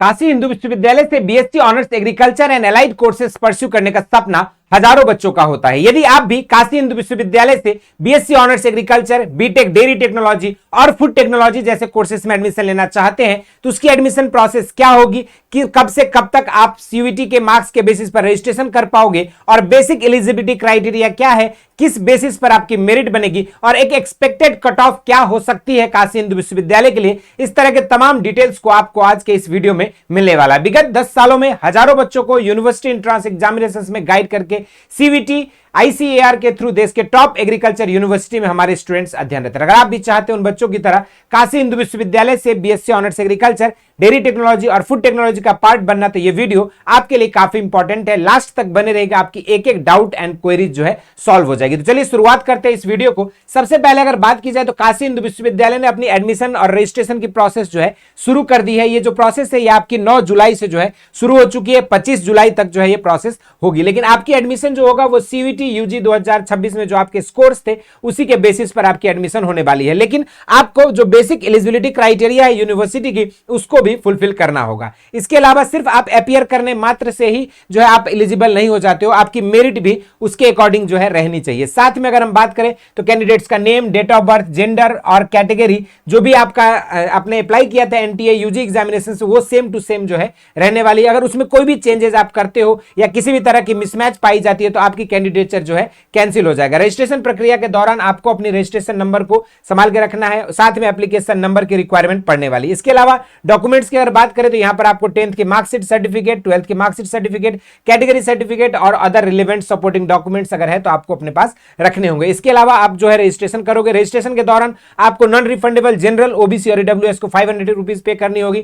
काशी हिंदू विश्वविद्यालय से BSc honours agriculture and allied courses pursue करने का सपना हजारों बच्चों का होता है। यदि आप भी काशी हिंदू विश्वविद्यालय से BSc honours agriculture, BTech dairy technology और फूड टेक्नोलॉजी जैसे कोर्सेज में एडमिशन लेना चाहते हैं तो उसकी एडमिशन प्रोसेस क्या होगी, कि कब से कब तक आप सीयूईटी के मार्क्स के बेसिस पर रजिस्ट्रेशन कर पाओगे और बेसिक एलिजिबिलिटी क्राइटेरिया क्या है, किस बेसिस पर आपकी मेरिट बनेगी और एक एक्सपेक्टेड कट ऑफ क्या हो सकती है काशी हिंदू विश्वविद्यालय के लिए, इस तरह के तमाम डिटेल्स को आपको आज के इस वीडियो में मिलने वाला है। विगत 10 सालों में हजारों बच्चों को यूनिवर्सिटी एंट्रेंस एग्जामिनेशंस में गाइड करके सीवीटी आईसीएआर के थ्रू देश के टॉप एग्रीकल्चर यूनिवर्सिटी में हमारे स्टूडेंट्स अध्ययनरत हैं। अगर आप भी चाहते हैं उन बच्चों की तरह काशी हिंदू विश्वविद्यालय से BSc honours agriculture, dairy technology और फूड टेक्नोलॉजी का पार्ट बनना, तो ये वीडियो आपके लिए काफी इंपॉर्टेंट है। लास्ट तक बने रहेगा, आपकी एक एक डाउट एंड क्वेरीज जो है सॉल्व हो जाएगी। तो चलिए शुरुआत करते हैं इस वीडियो को। सबसे पहले अगर बात की जाए तो काशी हिंदू विश्वविद्यालय ने अपनी एडमिशन और रजिस्ट्रेशन की प्रोसेस जो है शुरू कर दी है। ये जो प्रोसेस है ये आपकी 9 जुलाई से जो है शुरू हो चुकी है, 25 जुलाई तक जो है ये प्रोसेस होगी। लेकिन आपकी एडमिशन जो होगा वो सीयूईटी यूजी 2026 में जो आपके स्कोर्स थे उसी के बेसिस पर आपकी एडमिशन होने वाली है। लेकिन आपको जो बेसिक एलिजिबिलिटी क्राइटेरिया है यूनिवर्सिटी की उसको भी फुलफिल करना होगा। इसके अलावा सिर्फ आप अपीयर करने मात्र से ही जो है आप एलिजिबल नहीं हो जाते हो, आपकी मेरिट भी उसके अकॉर्डिंग जो है रहनी चाहिए। साथ में अगर हम बात करें तो कैंडिडेट्स का name, date of birth, gender और कैटेगरी जो भी आपका आपने अप्लाई किया था एनटीए यूजी एग्जामिनेशन से वो सेम टू सेम जो है रहने वाली है। अगर उसमें कोई भी चेंजेस आप करते हो या किसी भी तरह की मिसमैच पाई जाती है तो आपकी कैंडिडेचर जो है कैंसिल हो जाएगा। रजिस्ट्रेशन प्रक्रिया के दौरान आपको अपनी रजिस्ट्रेशन नंबर को संभाल के रखना है, साथ में एप्लीकेशन नंबर की रिक्वायरमेंट पड़ने वाली है। इसके अलावा डॉक्यूमेंट्स की अगर बात करें तो यहां पर आपको 10th की मार्कशीट सर्टिफिकेट, 12th की मार्कशीट सर्टिफिकेट, कैटेगरी सर्टिफिकेट और अदर रिलेवेंट सपोर्टिंग डॉक्यूमेंट्स अगर है तो आपको अपने पास रखने होंगे। इसके अलावा आप जो है रजिस्ट्रेशन करोगे, रजिस्ट्रेशन के दौरान आपको नॉन रिफंडेबल जनरल, ओबीसी और ईडब्ल्यूएस को 500 रुपीज पे करनी होगी।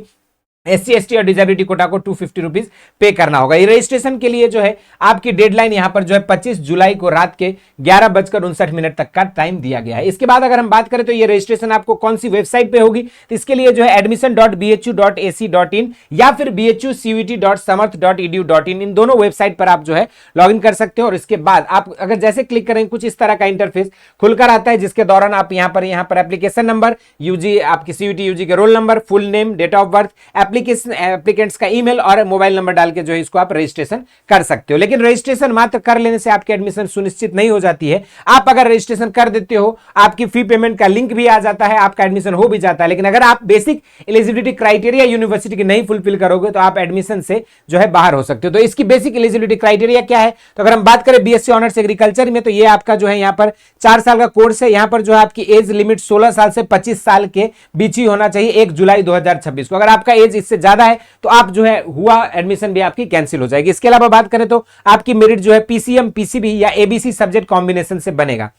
एससी एसटी और डिसेबिलिटी कोटा को 250 रुपीज पे करना होगा। ये रजिस्ट्रेशन के लिए जो है आपकी डेडलाइन यहां पर जो है 25 जुलाई को रात के 11:59 तक का टाइम दिया गया है। इसके बाद अगर हम बात करें तो ये रजिस्ट्रेशन आपको कौन सी वेबसाइट पे होगी, तो इसके लिए जो है admission.bhu.ac.in या फिर bhucuet.samarth.edu.in इन दोनों वेबसाइट पर आप जो है लॉग इन कर सकते हो। और इसके बाद आप अगर जैसे क्लिक करेंगे कुछ इस तरह का इंटरफेस खुलकर आता है, जिसके दौरान आप यहां पर एप्लीकेशन नंबर, यूजी आपकी सीयूटी यूजी के roll number, full name, date of birth, applicants का ईमेल और मोबाइल नंबर डाल के जो है इसको आप रजिस्ट्रेशन कर सकते हो। लेकिन रजिस्ट्रेशन मात्र कर लेने से आपकी एडमिशन सुनिश्चित नहीं हो जाती है। आप अगर रजिस्ट्रेशन कर देते हो, आपकी फी पेमेंट का लिंक भी आ जाता है, आपका एडमिशन हो भी जाता है। लेकिन अगर आप बेसिक एलिजिबिलिटी क्राइटेरिया यूनिवर्सिटी की नहीं फुलफिल करोगे तो आप एडमिशन से जो है बाहर हो सकते हो। तो इसकी बेसिक एलिजिबिलिटी क्राइटेरिया क्या है, तो अगर हम बात करें बीएससी ऑनर्स एग्रीकल्चर में तो ये आपका जो है यहाँ पर 4 साल का कोर्स है। यहाँ पर जो है आपकी एज लिमिट 16 साल से 25 साल के बीच ही होना चाहिए 1 जुलाई 2026 को। अगर आपका एज इससे ज्यादा है तो आप जो है हुआ एडमिशन भी आपकी कैंसिल हो जाएगी। इसके अलावा बात करें तो आपकी मेरिट जो है पीसीएम, पीसीबी या एबीसी सब्जेक्ट कॉम्बिनेशन से बनेगा।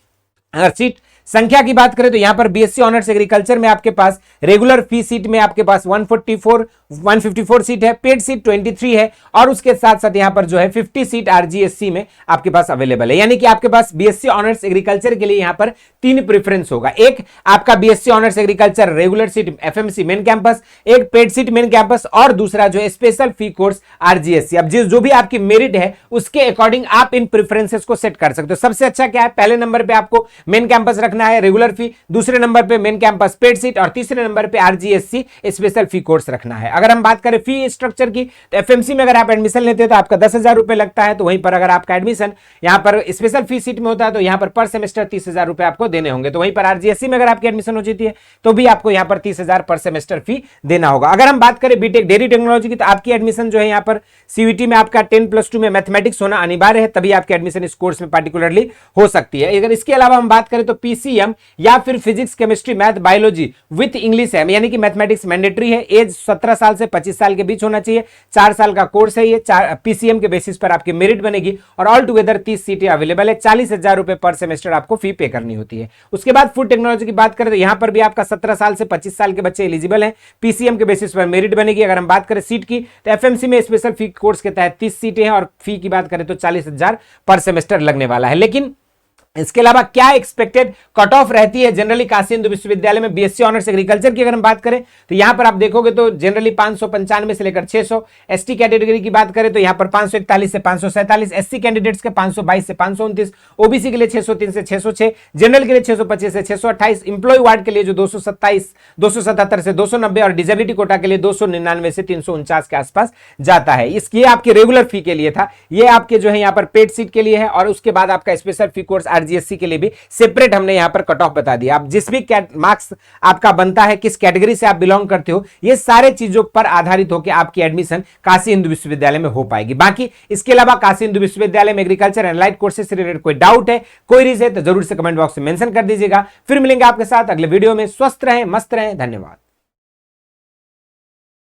अगर सीट संख्या की बात करें तो यहां पर बीएससी ऑनर्स एग्रीकल्चर में आपके पास रेगुलर फी सीट में आपके पास 154 सीट है, पेड सीट 23 है और उसके साथ साथ यहां पर जो है 50 सीट आरजीएससी में आपके पास अवेलेबल है। यानी कि आपके पास बीएससी ऑनर्स एग्रीकल्चर के लिए यहां पर 3 प्रेफरेंस होगा। एक आपका BSc honours agriculture regular seat FMC main campus, एक पेड सीट मेन कैंपस और दूसरा जो है स्पेशल फी कोर्स आरजीएससी। अब जो भी आपकी मेरिट है उसके अकॉर्डिंग आप इन प्रेफरेंसेस को सेट कर सकते हो। सबसे अच्छा क्या है, पहले नंबर पे आपको मेन कैंपस रखना है रेगुलर फी, दूसरे नंबर पे मेन कैंपस पेड सीट और तीसरे नंबर पे आरजीएससी स्पेशल फी कोर्स रखना है। अगर हम बात करें फी स्ट्रक्चर की तो एफएमसी में अगर आप एडमिशन लेते हैं तो आपका 10,000 रुपए लगता है, तो वहीं पर अगर आपका एडमिशन यहां पर स्पेशल फी सीट में होता है तो यहां पर सेमेस्टर 30,000 रुपए आपको देने होंगे। तो वहीं पर आरजीएससी में अगर आपकी एडमिशन हो जाती है तो भी आपको यहां पर 30,000 पर सेमेस्टर फी देना होगा। अगर हम बात करें बीटेक डेयरी टेक्नोलॉजी की तो आपकी एडमिशन जो है यहां पर सीयूटी में आपका 10+2 में मैथमेटिक्स होना अनिवार्य है, तभी आपकी एडमिशन इस कोर्स में पार्टिकुलरली हो सकती है। अगर इसके अलावा हम बात करें तो पीसीएम या फिर physics, chemistry, math, biology with English है, यानी कि मैथमेटिक्स मैंडेटरी है। एज 17 साल से 25 साल के बीच होना चाहिए। 4 साल का कोर्स है ये। पीसीएम के बेसिस पर आपकी मेरिट बनेगी और ऑल टुगेदर 30 सीटें अवेलेबल है। 40,000 रुपए पर सेमेस्टर आपको फी पे करनी होती है। उसके बाद फूड टेक्नोलॉजी की बात करें तो यहां पर भी आपका 17 साल से 25 साल के बच्चे एलिजिबल हैं। पीसीएम के बेसिस पर मेरिट बनेगी। अगर हम बात करें सीट की तो एफएमसी में स्पेशल फी कोर्स के तहत 30 सीटें हैं और फी की बात करें तो 40,000 पर सेमेस्टर लगने वाला है। लेकिन इसके अलावा क्या एक्सपेक्टेड कट ऑफ रहती है जनरली काशी हिंदू विश्वविद्यालय में बीएससी ऑनर्स एग्रीकल्चर की अगर हम बात करें तो यहां पर आप देखोगे तो जनरली 595 से लेकर 600, एसटी कैटेगरी की बात करें तो यहां पर 541 से 547, एससी कैंडिडेट्स के 522 से 529, ओबीसी के लिए 603 से 606, जनरल के लिए 625 से 628, इंप्लॉय वार्ड के लिए जो 227, 277 से 290 और डिसेबिलिटी कोटा के लिए 299 से 349 के आसपास जाता है। इसकी आपके रेगुलर फी के लिए था, ये आपके जो है यहां पर पेड सीट के लिए है और उसके बाद आपका स्पेशल फी कोर्स आरजीएससी के लिए भी सेपरेट हमने यहां पर कट ऑफ बता दिया। आप जिस भी मार्क्स आपका बनता है, किस कैटेगरी से आप बिलोंग करते हो, ये सारे चीजों पर आधारित होकर आपकी एडमिशन काशी हिंदू विश्वविद्यालय में हो पाएगी। बाकी इसके अलावा काशी हिंदू विश्वविद्यालय में एग्रीकल्चर एंड लाइट कोर्सेज से रिलेटेड कोई डाउट है, कोई रीज है तो जरूर से कमेंट बॉक्स में मेंशन कर दीजिएगा। फिर मिलेंगे आपके साथ अगले वीडियो में। स्वस्थ रहें, मस्त रहें, धन्यवाद।